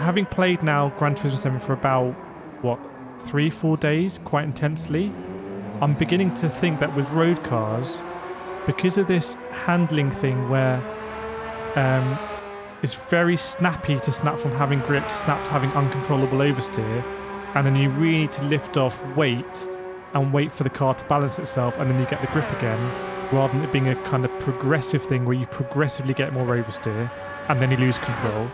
having played now Gran Turismo 7 for about, what, 3-4 days, quite intensely, I'm beginning to think that with road cars, because of this handling thing where it's very snappy to snap from having grip to snap to having uncontrollable oversteer, and then you really need to lift off, wait for the car to balance itself, and then you get the grip again, rather than it being a kind of progressive thing where you progressively get more oversteer and then you lose control.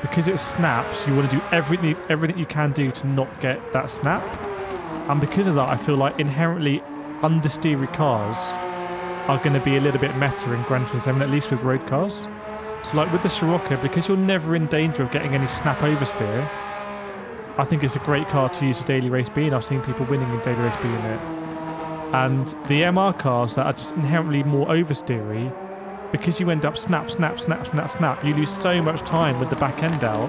Because it snaps, you want to do everything you can do to not get that snap. And because of that, I feel like inherently understeery cars are going to be a little bit meta in Gran Turismo 7, at least with road cars. So like with the Scirocco, because you're never in danger of getting any snap oversteer, I think it's a great car to use for daily race B, and I've seen people winning in daily race B in it. And the MR cars that are just inherently more oversteery, because you end up snap, you lose so much time with the back end out,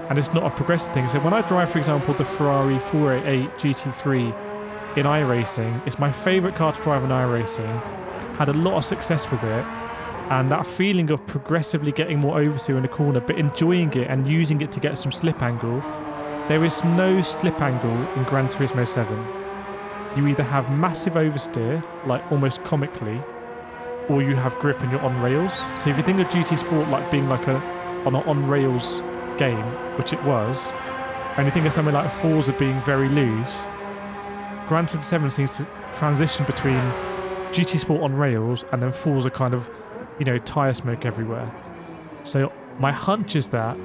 and it's not a progressive thing. So when I drive, for example, the Ferrari 488 GT3 in iRacing, it's my favourite car to drive in iRacing, had a lot of success with it, and that feeling of progressively getting more oversteer in the corner, but enjoying it and using it to get some slip angle. There is no slip angle in Gran Turismo 7. You either have massive oversteer, like almost comically, or you have grip and you're on rails. So if you think of GT Sport like being like on an on-rails game, which it was, and you think of something like Forza being very loose, Gran Turismo 7 seems to transition between GT Sport on rails and then Forza kind of, you know, tyre smoke everywhere. So my hunch is that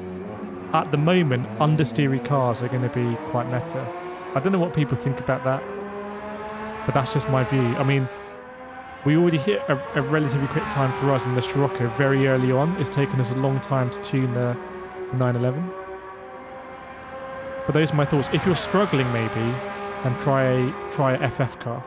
at the moment, understeery cars are going to be quite meta. I don't know what people think about that, but that's just my view. I mean, we already hit a relatively quick time for us in the Scirocco very early on. It's taken us a long time to tune the 911. But those are my thoughts. If you're struggling maybe, then try a FF car.